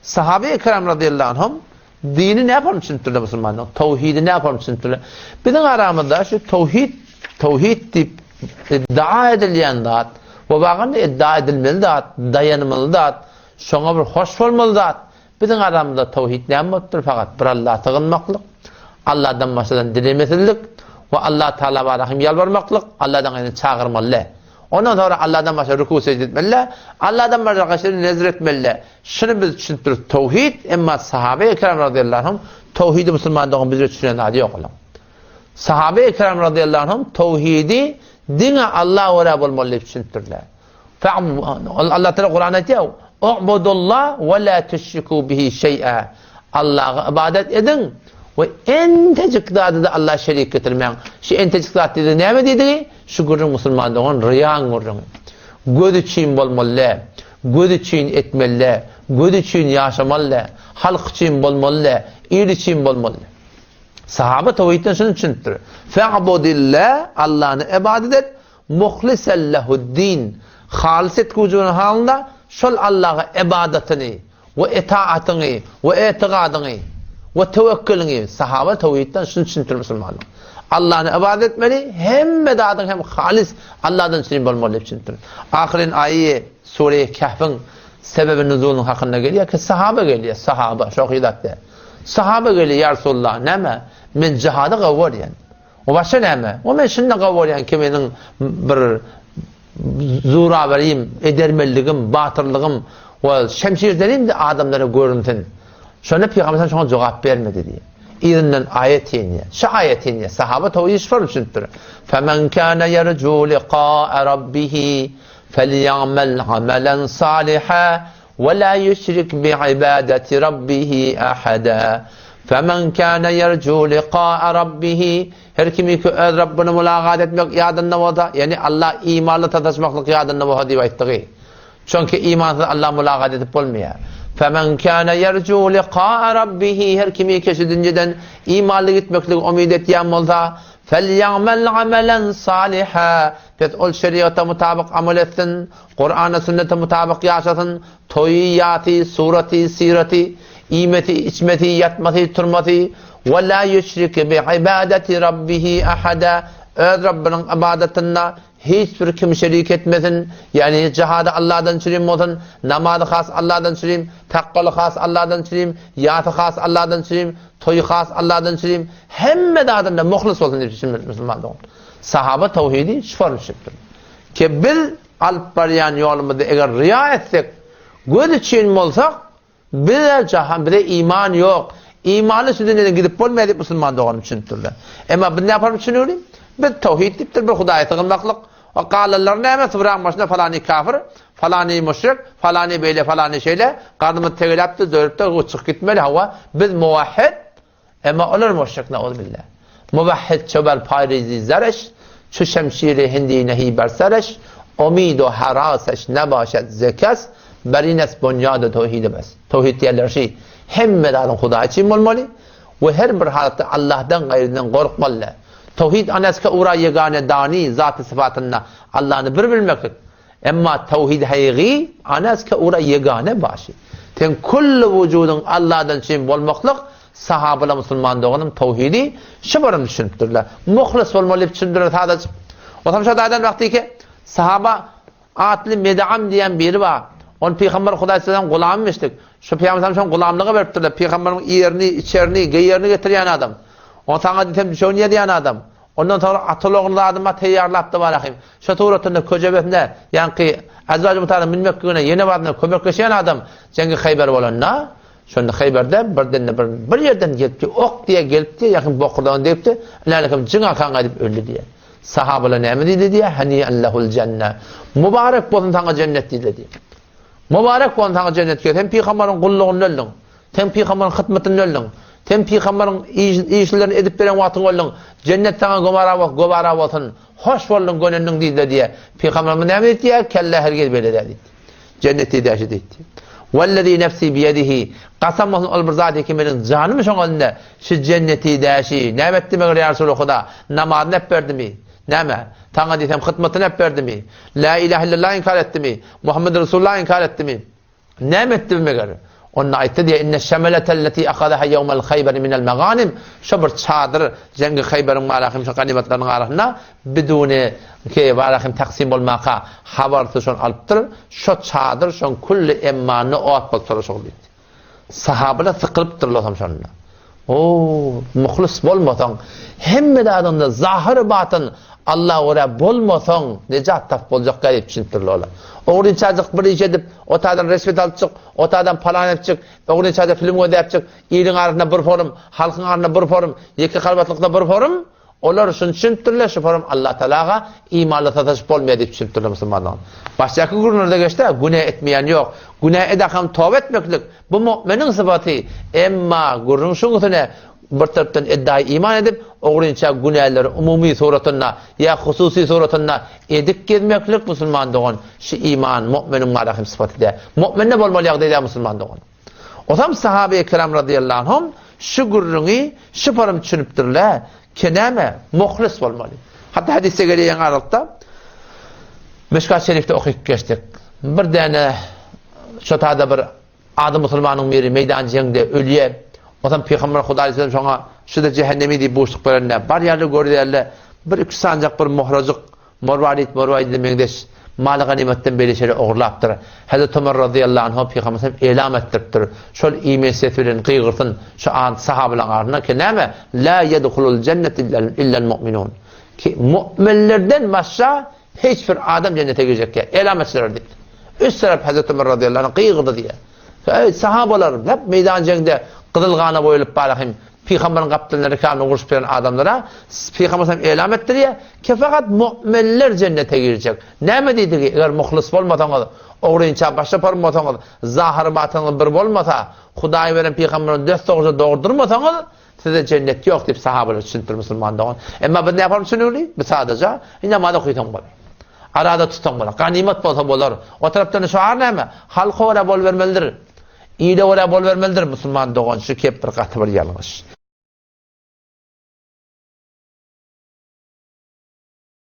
Sahabe-i kiram radıyallahu anhum dini ne yapalım çünkü Müslümanlar? Tevhidi ne yapalım çünkü? Bizim aramızda şu tevhid deyip iddia edilen zat ve bağında iddia edilmeli zat, dayanmalı zat, şuna bir hoş olmalı zat. Bizim aramızda tevhid ne yapmaktır? Fakat bir Allah'a tığınmaklık, Allah'dan başladan dilemesizlik ve Allah Teala var rahim yalvarmaklık, Allah'dan aynı çağırmalı. Ondan sonra Allah'dan başka rükû secde etmeli, Allah'dan başka kaşları nezir etmeli. Şunu biz düşündürüz tevhid, ama sahabe-i kiram radıyallahu anh tevhidi Müslümanlığın bize düşünen adı yok olan. Sahabe-i kiram radıyallahu anh tevhidi dine Allah ve Rabbul Mallif düşündürler. Allah Teala Kur'an'da diyor, "U'budullah ve la teşrikû bihi şey'a." Allah'a ibadet edin ve en tecik da Allah şerik getirmeyin. Şu en tecik zat dedi ne mi dedi? Şu gurur Müslümanlığın riyan gurur. Göz için bolmalı, göz için etmeli, göz için yaşamalı, halk için bolmalı, il için bolmalı. Sahabe tevhidden şunu düşündür. Fe'budillah, Allah'ını ibadet et, muhlisen lehu'd-din. Halis et kucunun halında şol Allah'a ibadetini ve itaatini ve itiqadini ve tevekkülini sahabe tevhidden şunu düşündür Müslümanlar. Allah'ını ibadet etmeli, hem medadan hem halis Allah'dan için bolmalı düşündür. Ahirin ayeti Sure-i Kahf'ın sebebi nüzulunun hakkında geliyor ki sahabe geliyor, sahabe çok hidatte. Sahabe geliyor ya Resulullah neme? Men cihadı qavvaryan. O başa neme? O men şundan qavvaryan ki menin bir zura vereyim, edermelligim, batırlığım ve şemşirlerim de adamlara görüntün. Şöyle Peygamber sana cevap vermedi diye. İrinden ayet iniyor. Şu ayet iniyor. Sahabe tevhid şifar üçündür. فَمَنْ كَانَ يَرْجُوا لِقَاءَ رَبِّهِ فَلْيَعْمَلْ عَمَلًا صَالِحًا وَلَا يُشْرِكْ بِعِبَادَةِ رَبِّهِ أَحَدًا فَمَنْ كَانَ يَرْجُوا لِقَاءَ رَبِّهِ her kimi ki öz Rabbini mülakat etmek yadında vada, yani Allah imanla tadaşmaklık yadında vada diye ettiği. Çünkü imansız Allah mülakat edip olmuyor. فَمَنْ كَانَ يَرْجُوا لِقَاءَ رَبِّهِ her kimi keşidinceden imanlı gitmeklik umid ettiğim olsa فَلْيَعْمَلْ عَمَلًا صَالِحًا pet ol şeriata mutabık amel etsin, Kur'an'a sünnete mutabık yaşasın, toyiyati, surati, sirati, imeti, içmeti, yatmati, turmati ve la yüşrik bi ibadeti rabbihi ahada öz Rabbinin ibadetine hiçbir kim şerik etmesin. Yani cihada Allah'dan çürüm olsun, namazı has Allah'dan çürüm, takvalı has Allah'dan çürüm, yatı has Allah'dan çürüm, toyu has Allah'dan çürüm. Hem medadında muhlis olsun diye Müslümanlar. Sahabe tevhidi şifarmıştır. Ki biz alıp barayan yolumuzda eğer riya etsek, göz için olsak, bize cahan, bize iman yok. İmanı sütününe gidip olmayıp Müslüman doğan içindirler. Ama biz ne yapalım düşünüyorum? Biz tevhid deyiptir, bir Hudaya tığınmaklık. O kâlellerine hemen sıfırağın başına falani kafir, falani müşrik, falani beyle, falani şeyle, karnımız tegelaptı, dörüptü, uçuk gitmeli hava. Biz muvahhid, ama olur müşrik ne olur billah. Muvahhid çöbel payrizi zareş, çü şemşiri hindi nehi bersereş, umidu haraseş nebaşet zekas, berines bunyadı tevhidi bes. Tevhid diyorlar şey, hem medadan Huda için olmalı ve her bir halatta Allah'tan gayrinden korkmalı. Tevhid anaska uğra yegane dani zat-ı sıfatına Allah'ını bir bilmektir. Ama tevhid haygi anaska uğra yegane başı. Ten kullu vücudun Allah'tan için olmaklık sahabeler Müslüman doğanın tevhidi şıbarım düşünüptürler. Muhlis olmalı düşündürler sadece. O tam şadadan vakti ki sahaba atlı med'am diyen biri var. On Peygamber Hudaysi'den gulammıştık. Şu Peygamber şu gulamlığı veriptirler. Peygamberin yerini, içerini, geyerini getiren adam. On sana ditem düşöniye diyen adam. Ondan sonra atılığında adıma teyyarlattı varahim. Şu tuğratında köcebetinde yani ki Azra'cı muhtarım bilmek güne yeni vadına kömekleşen adam. Cengi Khayber olanına. Şunda Khayber'de bir yerden gelip ki ok diye gelip diye yakın bokurdan deyip de lalekim cıng'a kan edip öldü diye. Sahabeler ne mi dedi diye haniyen lehul cennet. Mübarek olsun sana cennet dedi diye. Mübarek olsun sana cennet diye. Hem Peygamber'in kulluğunu öldün. Hem Peygamber'in hıtmetini öldün. Hem Peygamber'in işlerini edip veren vatın öldün. Cennet sana gobara olsun. Hoş oldun gönlün dedi diye. Peygamber'in ne mi dedi diye kelle hergel böyle dedi. Cenneti de dedi. وَالَّذ۪ي نَفْسِي بِيَدِهِ Kasam olsun ol bir zat-ı kimenin canım şun önünde şu cenneti deşi ne etti mi ya Resulü Huda namazını hep verdi mi? Ne mi? Tanrı desem hıtmetini hep verdi mi? La ilahe illallah inkar etti mi? Muhammed Resulullah inkar etti mi? Ne etti mi? Onun aytti diye inne şemeletelleti akadaha yevmel Khayber minel meganim. Şu bir çadır cengi Khayber'in malahim şu ganimetlerin arasında biduni ki malahim taksim olmaka habartı şon alıptır. Şu çadır şon kulli emmanı o atmak çalışıyor. Sahabeler sıkılıptır Allah'ım şonuna. Muhlis bolmasan hemme adamda zahir batın Allah ora bolmasan necat tap bolacak gayet düşüntürlü ola. Oğlun çocuk bir iş edip otadan resmet alıp çık, otadan falan edip çık, oğlun çocuk film ödeyip çık, iyinin arasında bir forum, halkın arasında bir forum, iki kalbatlıkta bir forum, onlar için düşüntürlü şu forum Allah Teala'ga imanla sataşıp olmaya deyip düşüntürlü Müslümanlar. Baştaki gururlarda geçti, günah etmeyen yok. Günah edakam tövbe etmeklik. Bu müminin sıfatı. Emma gururun şunusuna bir taraftan iddiayı iman edip oğrunca günahları umumi suratına ya hususi suratına edip gelmeklik Müslüman doğun. Şu iman müminin marahim sıfatı de. Mümin ne bolmalı dedi Müslüman doğun. O zaman sahabe-i kiram radıyallahu anhum şu gurrunu şu param düşünüptürler. Keneme muhlis bolmalı. Hatta hadiste geliyen aralıkta Meşkat Şerif'te okuyup geçtik. Bir tane şotada bir adı Müslümanın biri meydan jengde ölüye. O zaman Peygamber Huda Aleyhisselam şuna şu da cehennemi deyip boşluk verenler. Bar yerli gördülerle bir iki sancak bir muhracık morvalit demekdeş. Malı ganimetten beri şeyleri oğurlaptır. Hazreti Ömer radıyallahu anh Peygamber elam ettiriptir. Şol iman setülen kıygırtın şu an sahabelan arına ki neme? La yedhulul cennet illa'l mu'minun. Ki müminlerden başka hiçbir adam cennete girecek ya. Elam ettiler dedi. Üst taraf Hazreti Ömer radıyallahu anh kıygırdı diye. Sahabeler hep meydan cengde Kızılgana boyulup balahim Peygamber'in kaptanları kanunu kursup veren adamlara Peygamber elam ettir ya ki fakat müminler cennete girecek. Ne mi dedi ki eğer muhlis olmasanız oğrunca başa parmasanız zahir batını bir olmasa Hudayı veren Peygamber'in dört doğruca doğurdurmasanız size cennet yok deyip sahabeler düşündür Müslümanlar. Ama biz ne yapalım düşünüyoruz? Biz sadece namazda kuyutan var. Arada tutan var. Ganimet bolsa bolar. O taraftan şu ar neme? Halka ora bol vermelidir. İyi de oraya bol vermelidir Müslüman doğan şu kep bir katı bir yanlış.